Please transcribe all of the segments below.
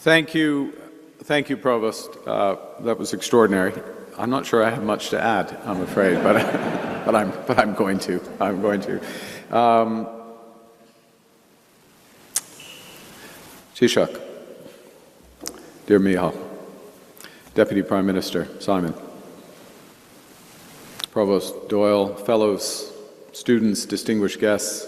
Thank you, Provost. That was extraordinary. I'm not sure I have much to add, I'm afraid, but I'm going to. Taoiseach, dear Micheál, Deputy Prime Minister Simon, Provost Doyle, fellows, students, distinguished guests,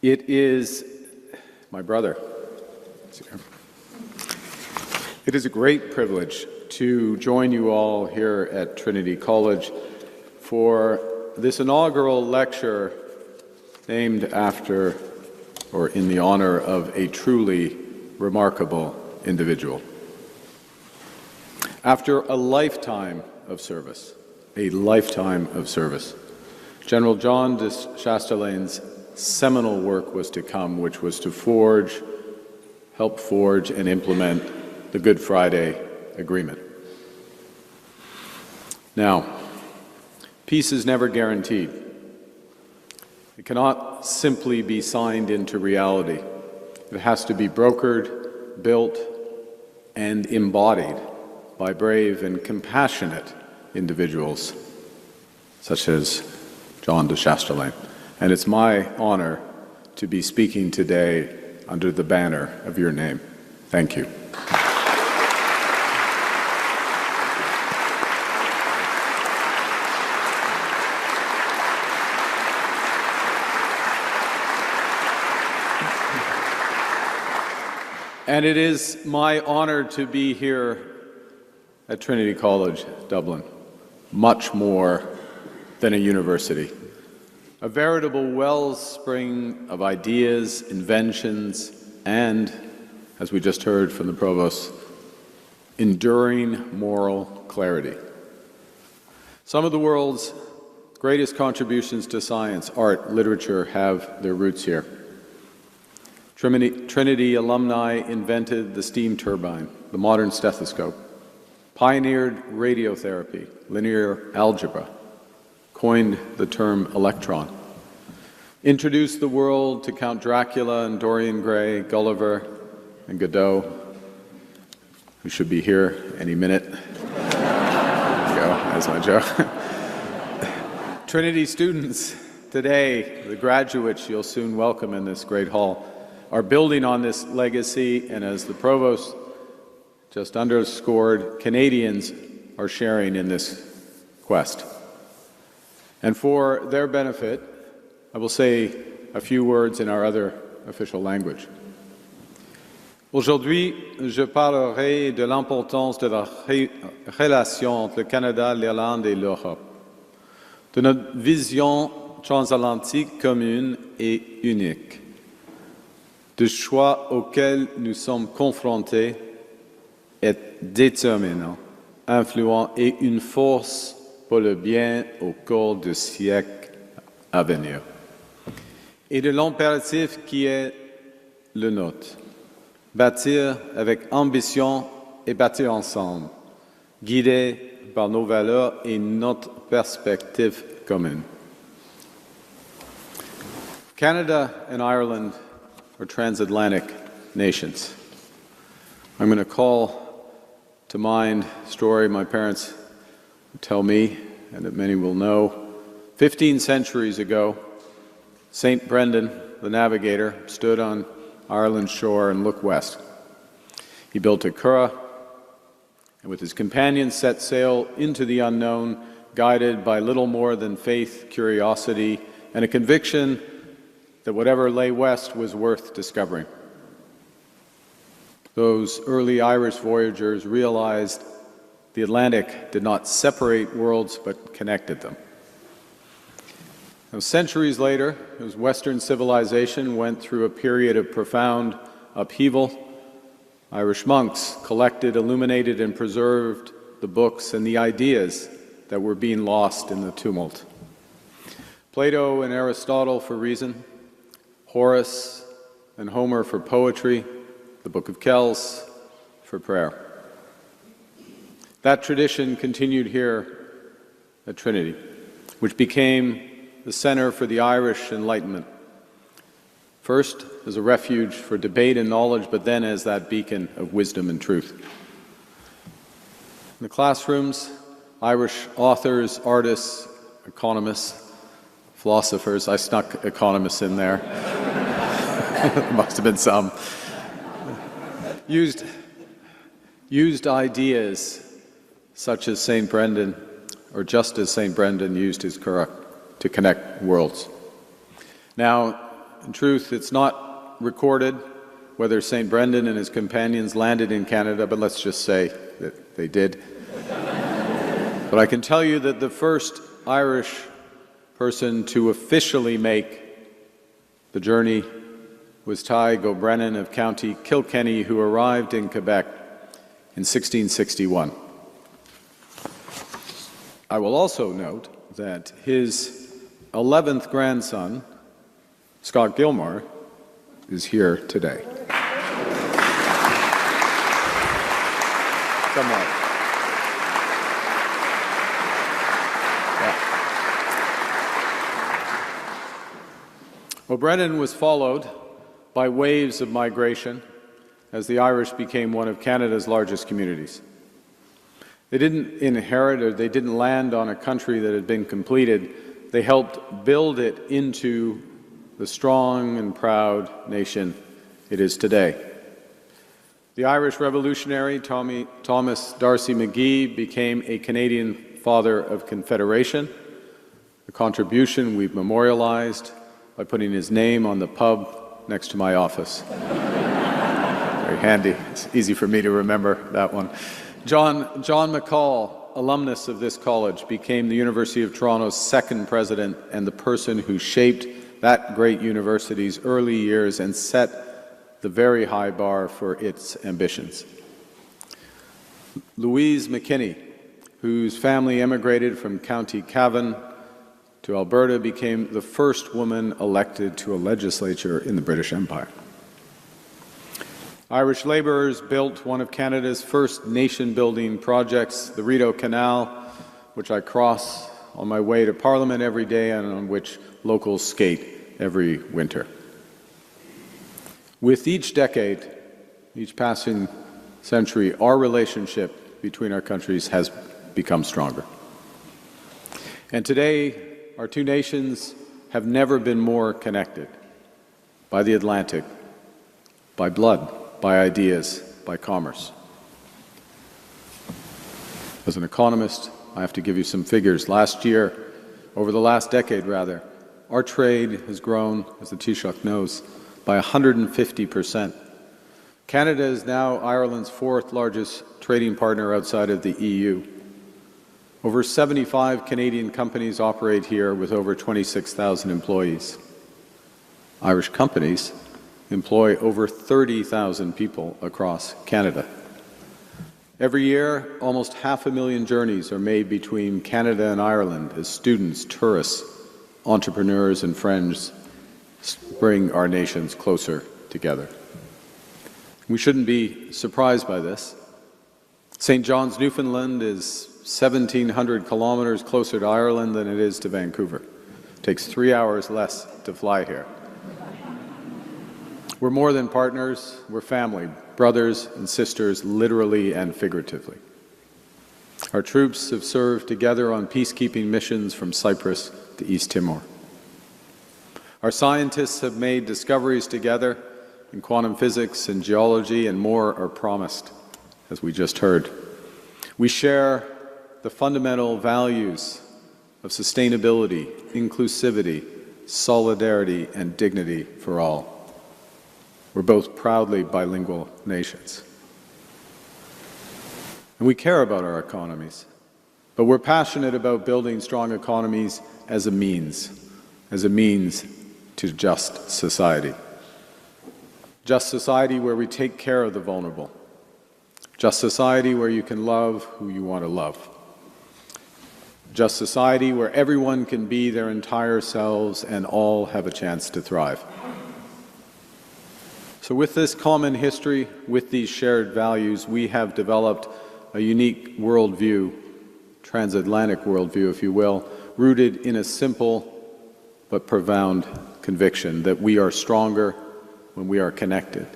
it is my brother. It is a great privilege to join you all here at Trinity College for this inaugural lecture named after or in the honor of a truly remarkable individual. After a lifetime of service, General John de Chastelain's seminal work was to come, which was to help forge and implement the Good Friday Agreement. Now, peace is never guaranteed. It cannot simply be signed into reality. It has to be brokered, built, and embodied by brave and compassionate individuals such as John de Chastelain. And it's my honor to be speaking today under the banner of your name. Thank you. And it is my honor to be here at Trinity College Dublin, much more than a university. A veritable wellspring of ideas, inventions, and, as we just heard from the Provost, enduring moral clarity. Some of the world's greatest contributions to science, art, literature have their roots here. Trinity alumni invented the steam turbine, the modern stethoscope, pioneered radiotherapy, linear algebra, coined the term electron, introduced the world to Count Dracula and Dorian Gray, Gulliver and Godot, who should be here any minute. There you go, that's my joke. Trinity students today, the graduates you'll soon welcome in this great hall, are building on this legacy, and as the Provost just underscored, Canadians are sharing in this quest. And for their benefit, I will say a few words in our other official language. Aujourd'hui, je parlerai de l'importance de la relation entre le Canada, l'Irlande et l'Europe, de notre vision transatlantique commune et unique, de choix auxquels nous sommes confrontés est déterminant, influent et une force pour le bien au cours du siècle à venir. Et de l'impératif qui est le nôtre, bâtir avec ambition et bâtir ensemble, guidés par nos valeurs et notre perspective commune. Canada and Ireland are transatlantic nations. I'm going to call to mind a story my parents would tell me, and that many will know. 15 centuries ago, St. Brendan, the navigator, stood on Ireland's shore and looked west. He built a curragh, and with his companions set sail into the unknown, guided by little more than faith, curiosity, and a conviction that whatever lay west was worth discovering. Those early Irish voyagers realized the Atlantic did not separate worlds but connected them. Now, centuries later, as Western civilization went through a period of profound upheaval, Irish monks collected, illuminated, and preserved the books and the ideas that were being lost in the tumult. Plato and Aristotle for reason, Horace and Homer for poetry, the Book of Kells for prayer. That tradition continued here at Trinity, which became the center for the Irish Enlightenment. first as a refuge for debate and knowledge, but then as that beacon of wisdom and truth. In the classrooms, Irish authors, artists, economists, philosophers — I snuck economists in there, there must have been some — used ideas such as St. Brendan, or just as St. Brendan used his currach, to connect worlds. Now, in truth, it's not recorded whether St. Brendan and his companions landed in Canada, but let's just say that they did. But I can tell you that the first Irish person to officially make the journey was Ty Gobrennan of County Kilkenny, who arrived in Quebec in 1661. I will also note that his 11th grandson, Scott Gilmore, is here today. Come on. Well, Brennan was followed by waves of migration as the Irish became one of Canada's largest communities. They didn't inherit, or they didn't land on a country that had been completed. They helped build it into the strong and proud nation it is today. The Irish revolutionary Thomas D'Arcy McGee became a Canadian father of Confederation, a contribution we've memorialized by putting his name on the pub next to my office. Very handy. It's easy for me to remember that one. John McCall, alumnus of this college, became the University of Toronto's second president and the person who shaped that great university's early years and set the very high bar for its ambitions. Louise McKinney, whose family emigrated from County Cavan to Alberta, became the first woman elected to a legislature in the British Empire. Irish labourers built one of Canada's first nation-building projects, the Rideau Canal, which I cross on my way to Parliament every day and on which locals skate every winter. With each decade, each passing century, our relationship between our countries has become stronger. And today, our two nations have never been more connected by the Atlantic, by blood, by ideas, by commerce. As an economist, I have to give you some figures. Over the last decade, our trade has grown, as the Taoiseach knows, by 150%. Canada is now Ireland's fourth largest trading partner outside of the EU. Over 75 Canadian companies operate here with over 26,000 employees. Irish companies employ over 30,000 people across Canada. Every year, almost 500,000 journeys are made between Canada and Ireland as students, tourists, entrepreneurs, and friends bring our nations closer together. We shouldn't be surprised by this. St. John's, Newfoundland is 1,700 kilometers closer to Ireland than it is to Vancouver. It takes 3 hours less to fly here. We're more than partners, we're family, brothers and sisters, literally and figuratively. Our troops have served together on peacekeeping missions from Cyprus to East Timor. Our scientists have made discoveries together in quantum physics and geology, and more are promised, as we just heard. We share the fundamental values of sustainability, inclusivity, solidarity, and dignity for all. We're both proudly bilingual nations. And we care about our economies, but we're passionate about building strong economies as a means to just society. Just society where we take care of the vulnerable. Just society where you can love who you want to love. Just society where everyone can be their entire selves and all have a chance to thrive. So with this common history, with these shared values, we have developed a unique worldview, transatlantic worldview, if you will, rooted in a simple but profound conviction that we are stronger when we are connected,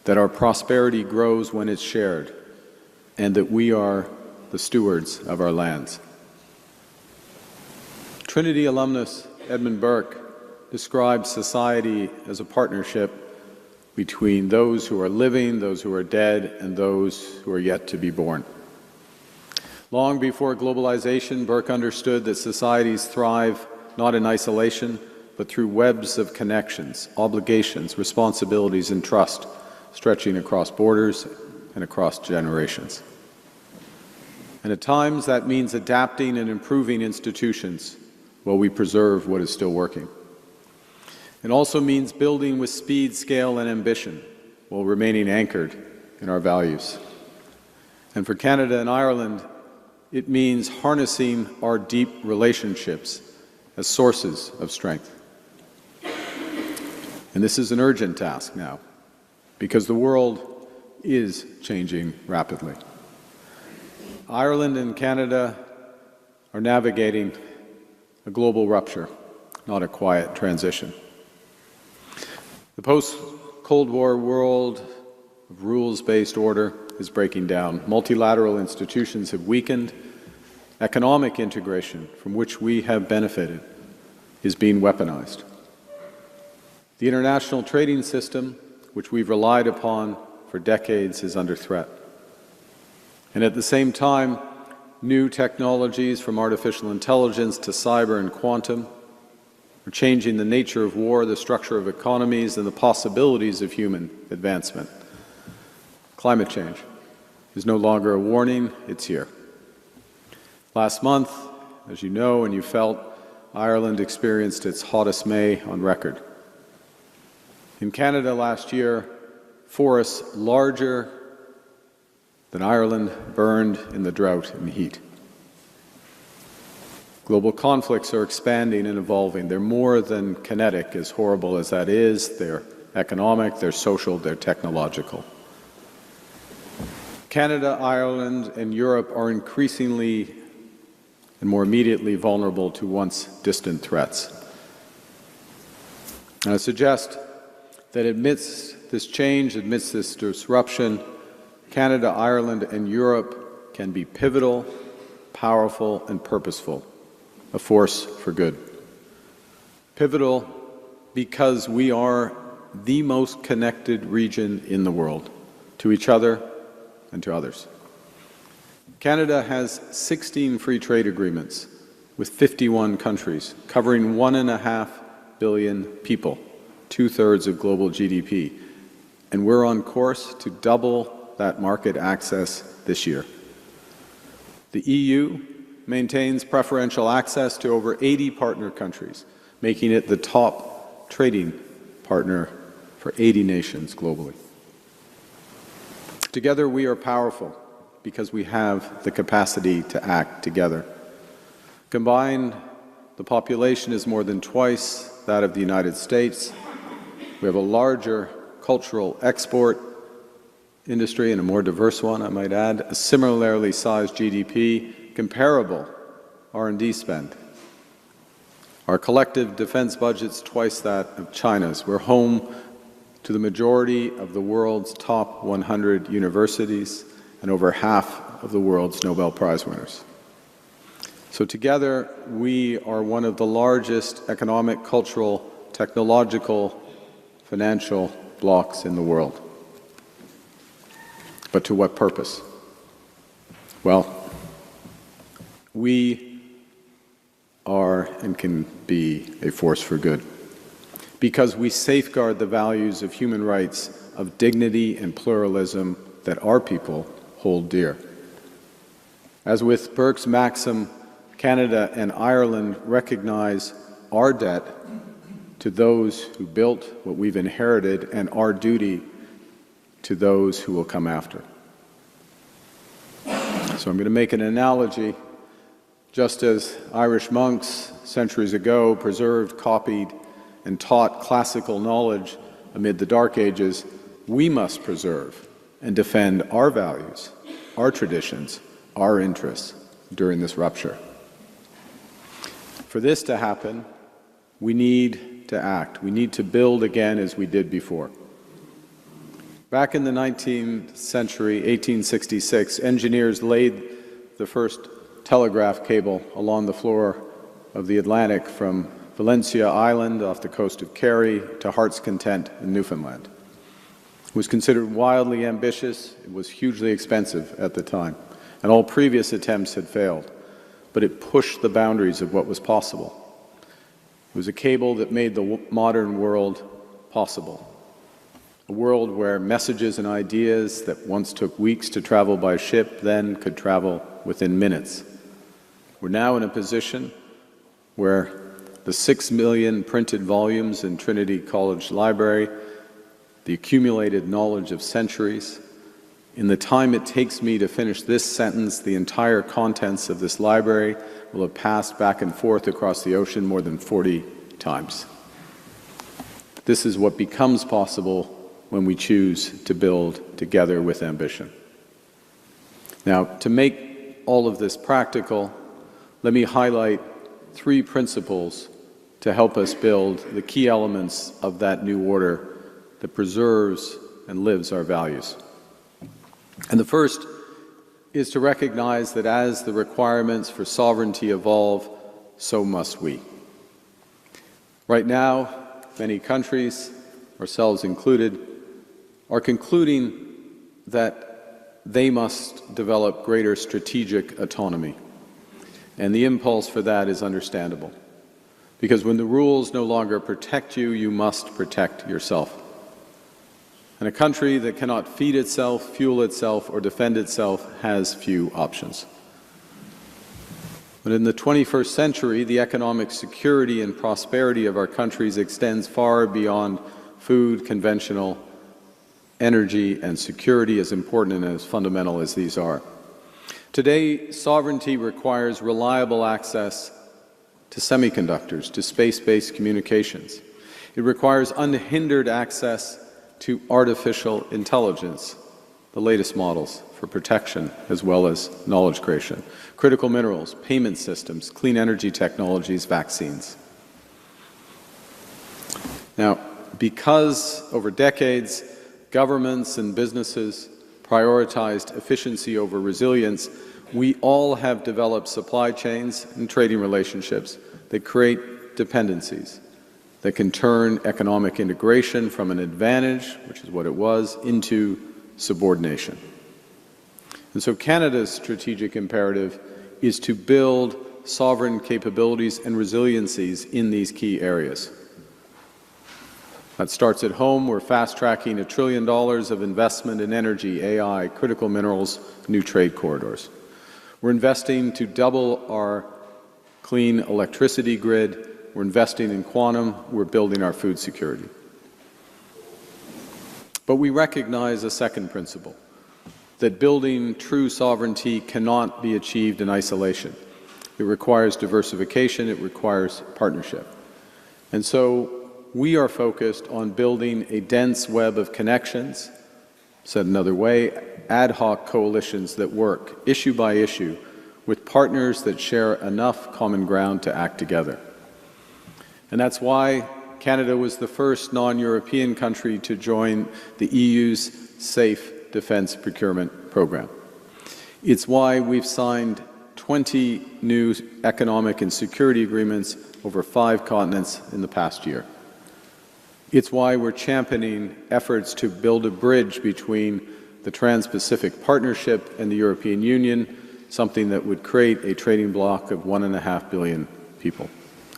that our prosperity grows when it's shared, and that we are the stewards of our lands. Trinity alumnus Edmund Burke describes society as a partnership between those who are living, those who are dead, and those who are yet to be born. Long before globalization, Burke understood that societies thrive not in isolation, but through webs of connections, obligations, responsibilities, and trust, stretching across borders and across generations. And at times that means adapting and improving institutions while we preserve what is still working. It also means building with speed, scale, and ambition while remaining anchored in our values. And for Canada and Ireland, it means harnessing our deep relationships as sources of strength. And this is an urgent task now, because the world is changing rapidly. Ireland and Canada are navigating a global rupture, not a quiet transition. The post-Cold War world of rules-based order is breaking down. Multilateral institutions have weakened. Economic integration, from which we have benefited, is being weaponized. The international trading system, which we've relied upon for decades, is under threat. And at the same time, new technologies from artificial intelligence to cyber and quantum are changing the nature of war, the structure of economies, and the possibilities of human advancement. Climate change is no longer a warning, it's here. Last month, as you know and you felt, Ireland experienced its hottest May on record. In Canada last year, forests larger than Ireland burned in the drought and heat. Global conflicts are expanding and evolving. They're more than kinetic, as horrible as that is. They're economic, they're social, they're technological. Canada, Ireland, and Europe are increasingly and more immediately vulnerable to once distant threats. And I suggest that amidst this change, amidst this disruption, Canada, Ireland, and Europe can be pivotal, powerful, and purposeful, a force for good. Pivotal because we are the most connected region in the world, to each other and to others. Canada has 16 free trade agreements with 51 countries, covering 1.5 billion people, 2/3 of global GDP, and we're on course to double that market access this year. The EU maintains preferential access to over 80 partner countries, making it the top trading partner for 80 nations globally. Together we are powerful because we have the capacity to act together. Combined, the population is more than twice that of the United States. We have a larger cultural export industry and a more diverse one, I might add, a similarly sized GDP, comparable R&D spend. Our collective defense budget's twice that of China's. We're home to the majority of the world's top 100 universities and over half of the world's Nobel Prize winners. So together, we are one of the largest economic, cultural, technological, financial blocs in the world. But to what purpose? Well, we are and can be a force for good because we safeguard the values of human rights, of dignity and pluralism that our people hold dear. As with Burke's maxim, Canada and Ireland recognize our debt to those who built what we've inherited and our duty to those who will come after. So I'm going to make an analogy. Just as Irish monks centuries ago preserved, copied, and taught classical knowledge amid the Dark Ages, we must preserve and defend our values, our traditions, our interests during this rupture. For this to happen, we need to act. We need to build again as we did before. Back in the 19th century, 1866, engineers laid the first telegraph cable along the floor of the Atlantic from Valencia Island off the coast of Kerry to Heart's Content in Newfoundland. It was considered wildly ambitious, it was hugely expensive at the time, and all previous attempts had failed, but it pushed the boundaries of what was possible. It was a cable that made the modern world possible. A world where messages and ideas that once took weeks to travel by ship then could travel within minutes. We're now in a position where the 6 million printed volumes in Trinity College Library, the accumulated knowledge of centuries, in the time it takes me to finish this sentence, the entire contents of this library will have passed back and forth across the ocean more than 40 times. This is what becomes possible when we choose to build together with ambition. Now, to make all of this practical, let me highlight 3 principles to help us build the key elements of that new order that preserves and lives our values. And the first is to recognize that as the requirements for sovereignty evolve, so must we. Right now, many countries, ourselves included, are concluding that they must develop greater strategic autonomy. And the impulse for that is understandable. Because when the rules no longer protect you, you must protect yourself. And a country that cannot feed itself, fuel itself, or defend itself has few options. But in the 21st century, the economic security and prosperity of our countries extends far beyond food, conventional energy, and security, as important and as fundamental as these are. Today, sovereignty requires reliable access to semiconductors, to space-based communications. It requires unhindered access to artificial intelligence, the latest models for protection as well as knowledge creation, critical minerals, payment systems, clean energy technologies, vaccines. Now, because over decades, governments and businesses prioritized efficiency over resilience, we all have developed supply chains and trading relationships that create dependencies that can turn economic integration from an advantage, which is what it was, into subordination. And so Canada's strategic imperative is to build sovereign capabilities and resiliencies in these key areas. That starts at home. We're fast-tracking $1 trillion of investment in energy, AI, critical minerals, new trade corridors. We're investing to double our clean electricity grid. We're investing in quantum. We're building our food security. But we recognize a second principle, that building true sovereignty cannot be achieved in isolation. It requires diversification. It requires partnership. And so we are focused on building a dense web of connections, said another way, ad hoc coalitions that work issue by issue with partners that share enough common ground to act together. And that's why Canada was the first non-European country to join the EU's Safe Defence Procurement Programme. It's why we've signed 20 new economic and security agreements over 5 continents in the past year. It's why we're championing efforts to build a bridge between the Trans-Pacific Partnership and the European Union, something that would create a trading bloc of 1.5 billion people,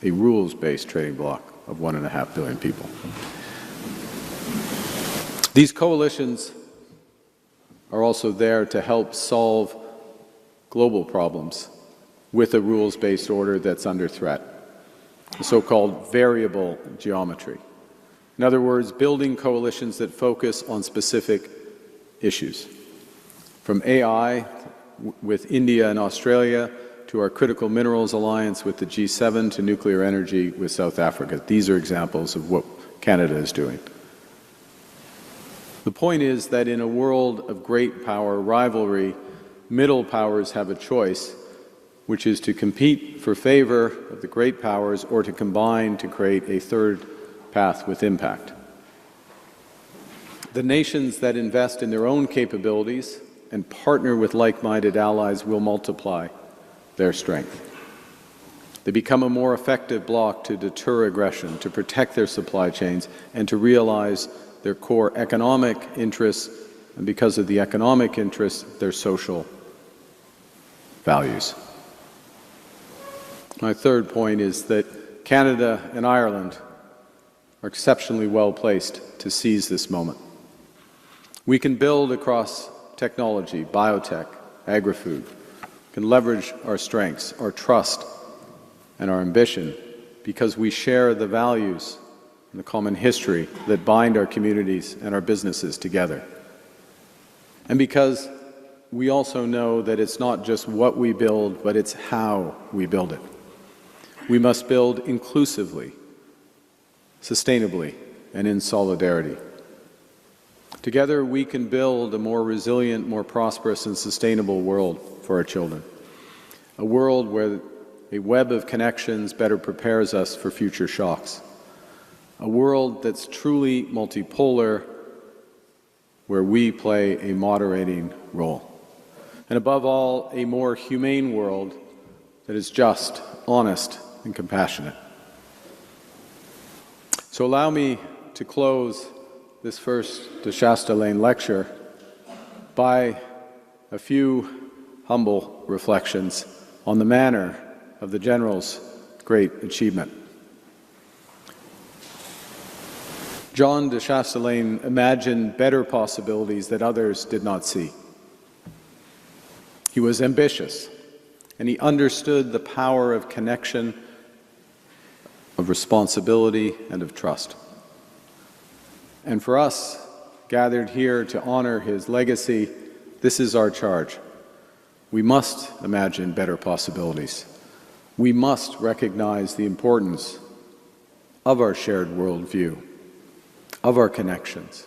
a rules-based trading bloc of 1.5 billion people. These coalitions are also there to help solve global problems with a rules-based order that's under threat, the so-called variable geometry. In other words, building coalitions that focus on specific issues, from AI with India and Australia to our critical minerals alliance with the G7 to nuclear energy with South Africa. These are examples of what Canada is doing. The point is that in a world of great power rivalry, middle powers have a choice, which is to compete for favor of the great powers or to combine to create a third path with impact. The nations that invest in their own capabilities and partner with like-minded allies will multiply their strength. They become a more effective bloc to deter aggression, to protect their supply chains, and to realize their core economic interests, and because of the economic interests, their social values. My third point is that Canada and Ireland are exceptionally well placed to seize this moment. We can build across technology, biotech, agri-food, can leverage our strengths, our trust, and our ambition because we share the values and the common history that bind our communities and our businesses together. And because we also know that it's not just what we build, but it's how we build it. We must build inclusively, sustainably, and in solidarity. Together, we can build a more resilient, more prosperous, and sustainable world for our children. A world where a web of connections better prepares us for future shocks. A world that's truly multipolar, where we play a moderating role. And above all, a more humane world that is just, honest, and compassionate. So allow me to close this first de Chastelain lecture by a few humble reflections on the manner of the General's great achievement. John de Chastelain imagined better possibilities that others did not see. He was ambitious, and he understood the power of connection, of responsibility, and of trust. And for us, gathered here to honor his legacy, this is our charge. We must imagine better possibilities. We must recognize the importance of our shared worldview, of our connections.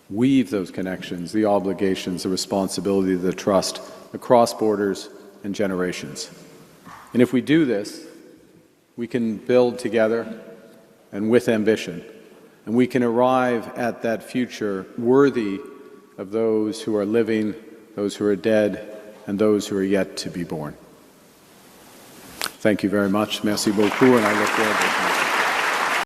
Weave those connections, the obligations, the responsibility, the trust across borders and generations. And if we do this, we can build together and with ambition, and we can arrive at that future worthy of those who are living, those who are dead, and those who are yet to be born. Thank you very much. Merci beaucoup, and I look forward to it.